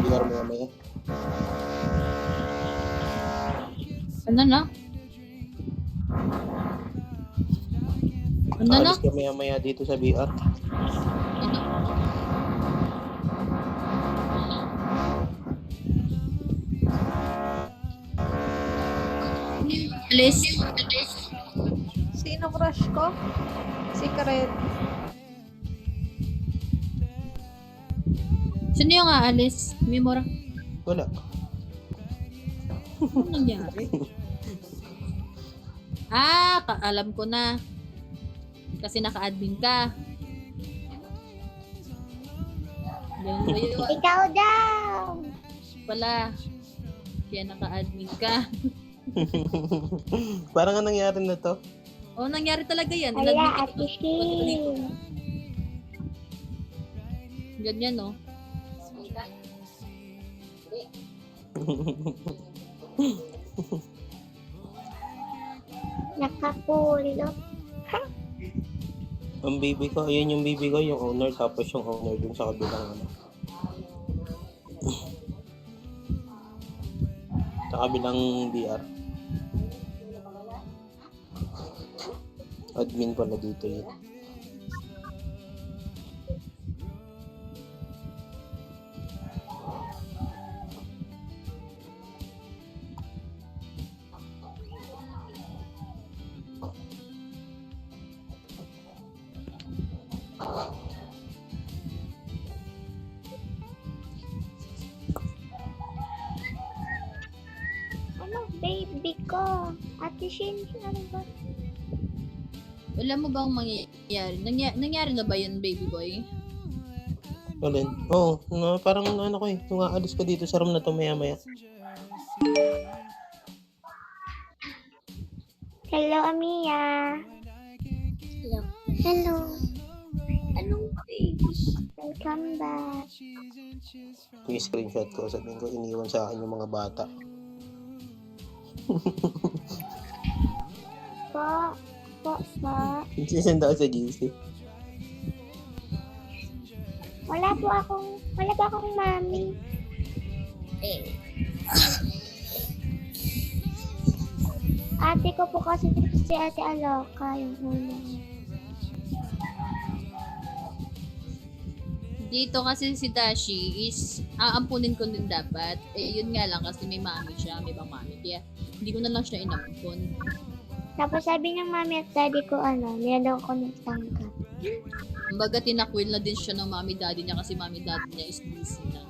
VR mo mamaya. Ano na? Ano na? Aalis ka maya dito sa VR. Ano? Alis. Sino crush ko? Secret. Sino yung aalis? Mimora. Wala. Ano nangyari? Alam ko na. Kasi naka-admin ka. Ganun ba yun? Ikaw daw! Pala. Kaya naka-admin ka. Parang nga nangyari na to. Oo, nangyari talaga yan. Ala, Inadmin ka Ate dito. Shin. Ganyan, no? Nakakulot. Ang baby ko, ayun yung baby ko, yung owner, tapos yung owner dun sa kabilang ano. Sa kabilang VR. Admin pala dito yun. Ano, baby ko? Ate Shin, ano ba? Alam mo bang mangyayari? Nangyari na ba yun, baby boy? Alin? Oo, parang ano ko eh, kung aalis ka dito sa room na to maya. Hello, Amia. Hello. Anong baby? Welcome back. Yung screenshot ko, sabihin ko, iniwan sa akin yung mga bata. Po. Sisend ako sa GC. Wala pa akong mami. Ate ko po kasi si Ate Aloka, yung una. Dito kasi si Dashi is aampunin ko din dapat. Eh, yun nga lang kasi may mami siya, may ibang mami. Kaya hindi ko na lang siya inampun. Tapos sabi ng mami at daddy ko, nilalang ko ng tangka. Kumbaga, tinakwil na din siya ng mami daddy niya kasi mami daddy niya is busy na.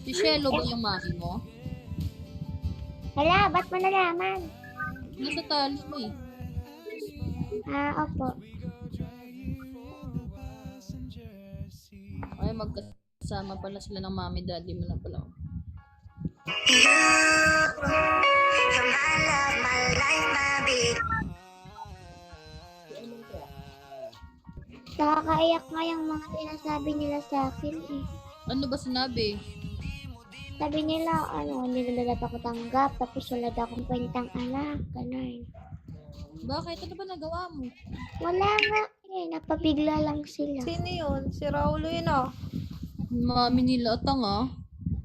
Si Shelo ba yung mami mo? Hala, ba't mo nalaman? Nasa tali mo eh. Opo. Ay, magkasama pala sila ng mami daddy mo na pala. Nakakaiyak nga yung mga sinasabi nila sa akin eh. Ano ba sinabi? Sabi nila, hindi na dapat ako tanggap, tapos wala daw akong kwentang anak, ganun. Bakit? Ano ba nagawa mo? Wala nga napabigla lang sila. Sino yun? Si Raulo yun ah. Mami nila tanga.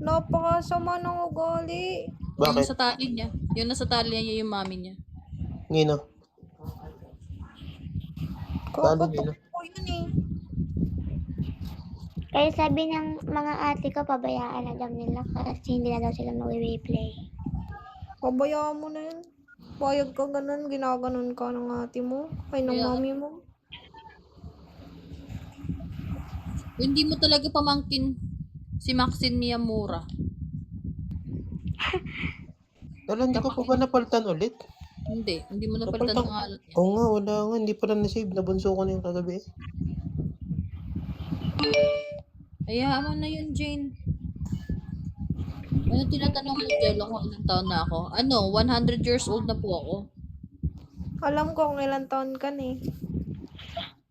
Napakasama ng ugali. Yung Bakit? nasa tali niya. Yung nasa tali niya yung mami niya. Ngino? Talo Kakatok nila. ko yun eh. Kaya sabi ng mga ate ko, pabayaan na daw nila kasi hindi na daw sila mag-replay. Pabayaan mo na yun. Payag ka ganun, ginaganon ka ng ate mo. Ay, ng Kaya- mami mo. Hindi mo talaga pamangkin si Maxine Miyamura. Talo, hindi ko pa ba napalitan ulit? Hindi mo napalitan ng ngalan niya. Oo nga, wala nga, hindi pa na na-save. Nabunso ko na yung kagabi. Hayaan mo na yun, Jane. Ano tinatanong mo, Jello, kung ilang taon na ako? 100 years old na po ako. Alam ko kung ilang taon ka na eh.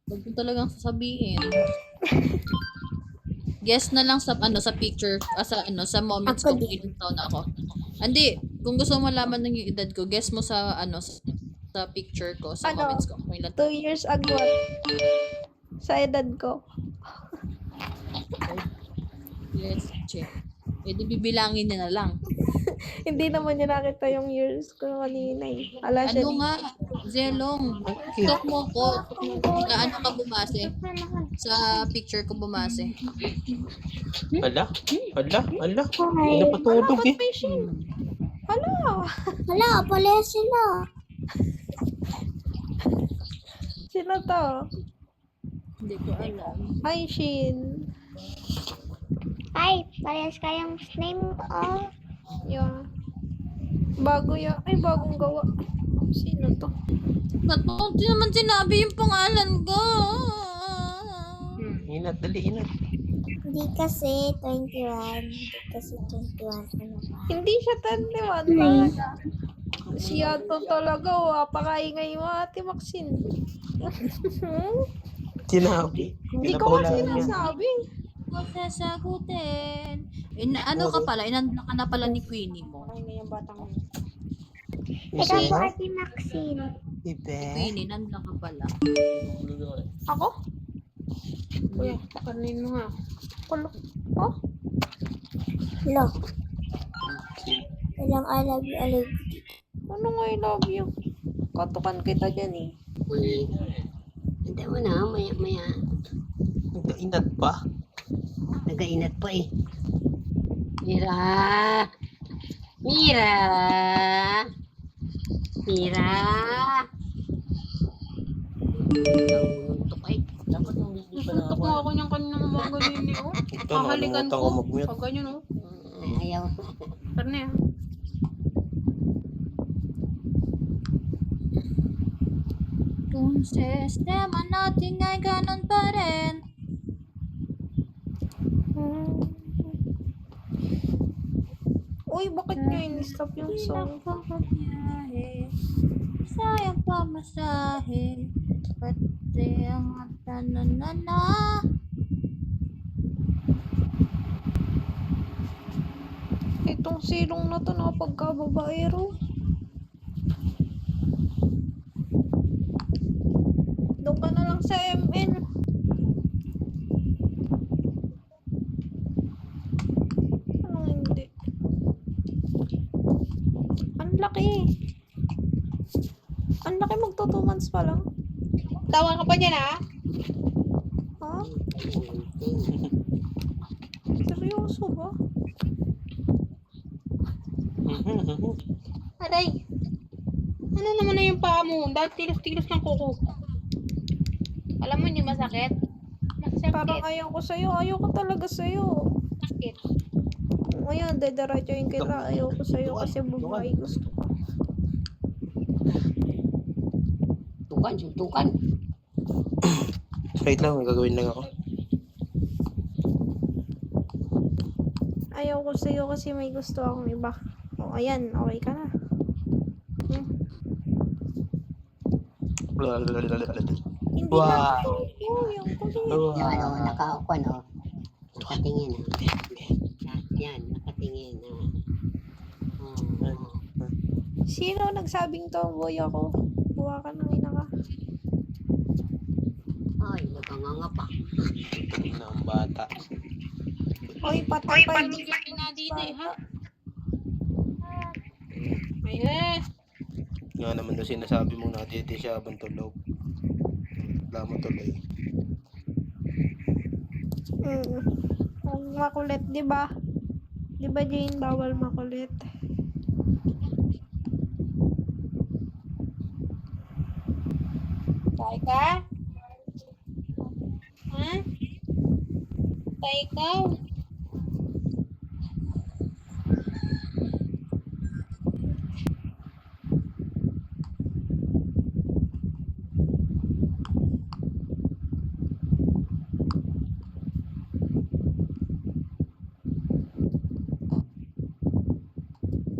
Huwag mo talagang sasabihin. Guess na lang sa sa picture, sa moments ko Ako kung ilang taon na ako. Hindi, kung gusto mo malaman ng yung edad ko, guess mo sa sa picture ko, sa Ano? moments ko kung ilang 2 years ago. Sa edad ko. Let's check. Eh, di bibilangin niya na lang. Hindi naman niya nakita yung years ko kanina eh. Ala siya Ano nga, Zelong, Okay. talk mo ko. Sa ano ka bumase? Sa picture ko bumase. Ala? Ala? Ala? Hi. Hindi na patulog eh. May Shin. Hala. Hala, pala sila. Sino to? Hindi ko alam. Hi, Shin. Ay, parehas kayong name ko. Oh. Yeah. Bago ya. Ay, bagong gawa. Sino to? Ba't mo di naman sinabi yung pangalan ko? Inat, dali, inat. Hindi kasi 21. Hindi kasi 21. Ano ba? Hindi siya 21 talaga. Siya to talaga. Apakaingay mo, Ate Maxine. Sinabi. Hindi ko kasi Pinapahulaan niya. sinasabi. Huwag sasagutin. Ano ka pala? Inanda ka na pala ni Queenie mo. Ikaw po, Ate Maxine. Ibe. Queenie, nanda ka pala. Ako? Kuya, pakanin mo nga. Kulo. Oh? Lo. Walang I love you, I love you. Ano nga I love you? Katukan kita dyan eh. Uy, handa mo na, maya-maya. Inat pa. Nagainat pa eh. Mira! Mira! Mira! Nangununtok ay. Dapat nung hindi pa na ako. ako niyang kaninang umaga din eh. Oh. Ito, nakalimutan ko mag-mute. Pag ganyan oh. Ayaw. Tara na yan. Kung sistema natin ay ganun pa rin. Uy, bakit nyo in-stop yung song? Sayang pa masahe. Pati ang tananana. Itong silong na to nakapagkababaero. Doon ka na lang sa MN. Anong hindi? Ang laki. Ang laki magto 2 months pa lang. Tawa ka pa niya na? Ha? Seryoso ba? Aray. Ano naman na yung paa mo? Dahil tilos-tilos ng kuko. Alam mo hindi masakit? Parang ayaw ko sa'yo. Ayaw ko talaga sa'yo. Sakit. Ngayon, dediretsuhin kita. Ayaw ko sa'yo kasi babae gusto ko. Tukan, suntukan. Wait lang, may gagawin lang ako. Ayaw ko sa'yo kasi may gusto akong iba. O, ayan. Okay ka na. Hindi Wow. na ako. Yung kulit. Yung ano, nakaupo, no? Nakatingin, Yan, nakatingin, Sino nagsabing tomboy ako? Buwa ka ng ina ka. Ay, naganganga pa. Ito na ang bata. Oy, patay pa yung na dito eh, ha? Hmm. Ay, eh. Nga naman na sinasabi mong natiti siya habang tulog. Wala mo tuloy. Ang makulit, di ba? Di ba, Jane, bawal makulit? Tay ka? Ha? Tay ikaw?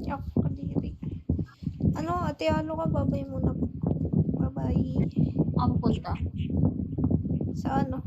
Yak, kadiri. Ano, ate, ano ka? Babay muna po. Babay. Ako punta. Sa ano?